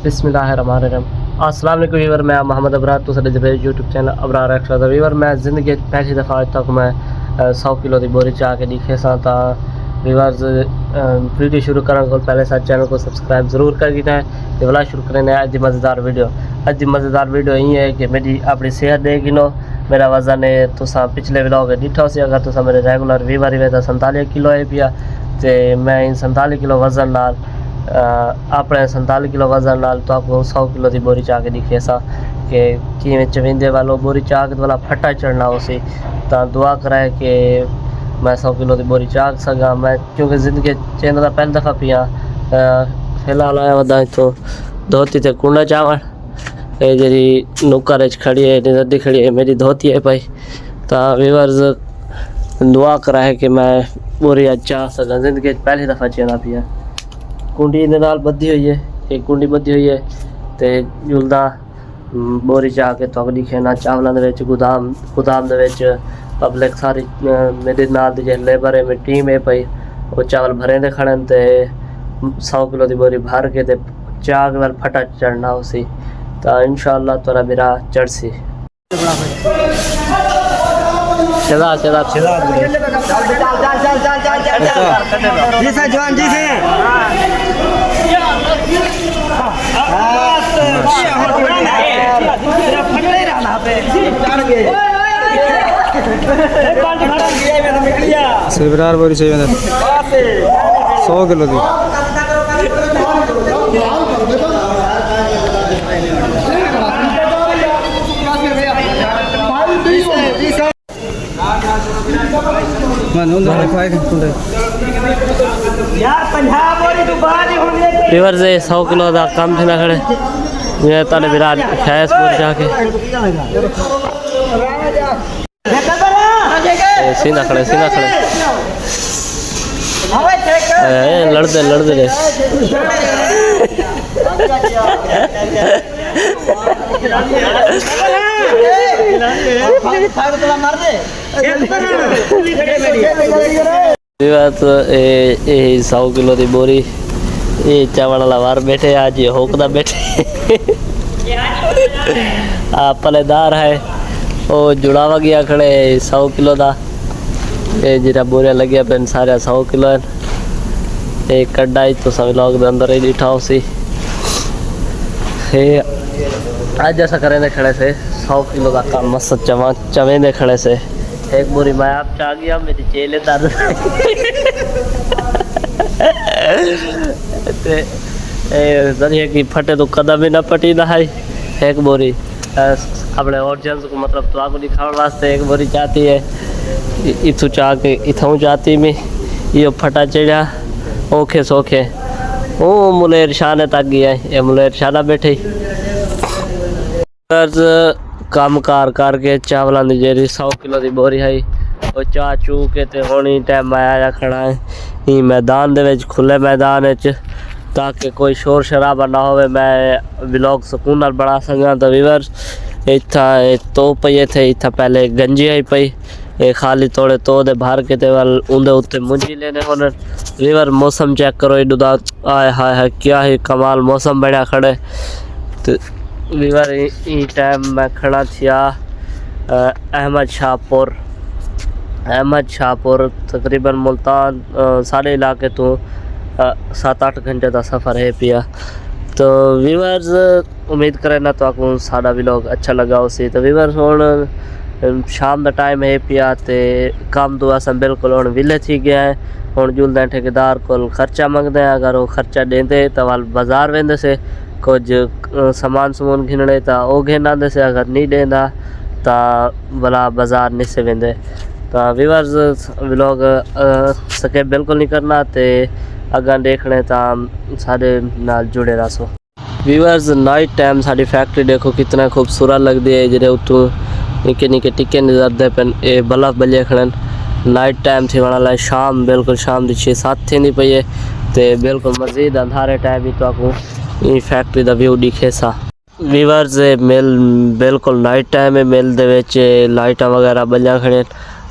बिस्मिल्लाहिर्रहमानिर्रहीम। अस्सलाम वालेकुम वीवर, मैं मोहम्मद अबरार तो साडे जबे यूट्यूब चैनल अबरार एक्स्ट्रा दा वीवर। मैं जिंदगी पहली दफ़ा आज तक मैं 100 किलो की बोरी चाह के दिखे सा ता वीवर्स वीडियो शुरू करने को पहले साथ चैनल को सब्सक्राइब जरूर कर देना है। वाला शुरू करने आज की मज़ेदार वीडियो। आज की मज़ेदार वीडियो ये है कि मेरी अपनी सेहत देगी नो मेरा वज़न है तुसा पिछले व्लॉग डिठा से अगर तुसा मेरे रेगुलर वीवर ही तो 47 किलो है पिया तो मैं इन 47 किलो वज़न नाल अपने 47 किलो वज़न नाल तो आपको 100 किलो की बोरी चाह के दिखे सा कि किमें चविंदे वालो बोरी चाह के वाला फटा चढ़ना उसी तो दुआ कराए कि मैं 100 किलो की बोरी चाह सका। मैं क्योंकि जिंदगी चैनल का पहली दफ़ा पिया फिलहाल आया वदा तो धोती ते कुंडा चावल ये जी नुकर खड़ी है नदी खड़ी है मेरी धोती है भाई तो व्यूअर्स दुआ कराए कि मैं बोरी चाह सका। जिंदगी पहली दफ़ा चैनल पिया कुंडी दे नाल बधी हुई है एक कुंडी बधी हुई है तो जुलदा बोरी चाह के तो दिखे ना चावलों के गोदाम दे पब्लिक सारी मेरे नाल दी लेबर है मेरी टीम है भाई वो चावल भरे दे खड़े ते 100 किलो की बोरी भर के ते चाह के वाल फटा चढ़ना उसी तो इंशाअल्लाह तोरा मेरा चढ़सी चला चला चला जी सर जवान जी से सिबरार बोरी चाहिए 100 किलो की रिवर से 100 किलो का कम थे ना खड़े ये ताले विराट खैस पूरी जाके सीना खड़े लड़ते रे तो 100 किलो की बोरी ये चावल वाला वार बैठे आज ये होकदा बैठे आप पलेदार है वो जुड़ावा गया खड़े 100 किलो का ये जरा बोरिया लगे पेन सारे 100 किलो है एक कड्डाई तो सब लोग अंदर ही दिठा उसी आज जैसा करें खड़े से 100 किलो का काम मस्त चवेंदे खड़े से एक बोरी मैं आप चाह गया मेरी चेले दर्द की फटे तो कदम ही न पटी ना है एक बोरी अपने ऑडियंस को मतलब तो आपको दिखाने वास्ते एक बोरी चाहती है इथू चाह के इथों चाहती में ये फटा चढ़ा ओखे सोखे ओ मुलेर शाने तक गया ये मुलेर शाना बैठे काम कार करके चावलों की जेरी 100 किलो की बोरी है वो चाह चू के ते होनी टाइम आया खड़ा है ये मैदान दे विच खुले मैदान ताकि कोई शोर शराबा ना हो मैं व्लॉग सुकून नाल बना सका। तो व्यूअर्स इतना तो पई थे इतना पहले गंजी आई पई ये खाली थोड़े तो दे भर के ते वाल उंदे उत्ते मुंजी लेने होने। व्यूअर मौसम चेक करो इडा आए हाय हाय क्या ही कमाल मौसम बनया खड़े। तो व्यूअर ई टाइम मैं खड़ा थिया अहमद शाहपुर तकरीबन मुल्तान सारे इलाके तो 7-8 घंटे का सफ़र है पिया। तो व्यूअर्स उम्मीद करें ना तो आपको साड़ा व्लॉग अच्छा लगा उसी। तो व्यूअर्स हुण शाम का टाइम है पिया ते काम तो अस बिल्कुल हुण विले थी गया है हुण जुलदे ठेकेदार को खर्चा मंगते हैं अगर वो खर्चा देंदे तो वाल बाज़ार वेंदे से कुछ सामान समून घिनने तो वो घेन आते से अगर नहीं देंदा तो भला बाज़ार नहीं से वेंदे। तो व्यूअर्स व्लॉग सके बिल्कुल नहीं करना तो अगर देखने तो सारे नाल जुड़े रहो। Viewers night time sari factory देखो कितना खूबसूरत लगती है जेडे उतों निके निके टिक्के नजरते पेन ये बल्ब बजे खड़न नाइट टाइम थी वाला शाम बिल्कुल शाम की 6-7 थी पई है तो बिल्कुल मजीद अंधारे टाइम ही तो आपको ये फैक्ट्री का व्यू दिखे सा। व्यूअर्स मिल बिल्कुल नाइट टाइम है मिल दे लाइटा वगैरह बलिया खड़े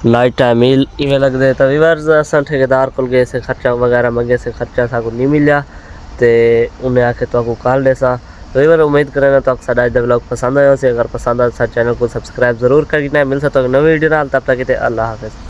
नाइट टाइम इवें लगते तो वीवर्स असां ठेकेदार को गए से खर्चा वगैरह मंगे से खर्चा साको नहीं मिलिया तो उन्हें आके तो कॉल देसा। तो वीवर उम्मीद करें तो साडा इधर व्लॉग पसंद आया से, अगर पसंद आया चैनल को सब्सक्राइब जरूर करना। मिल सकता है नवी वीडियो नाल, तब तक के अल्लाह हाफिज़।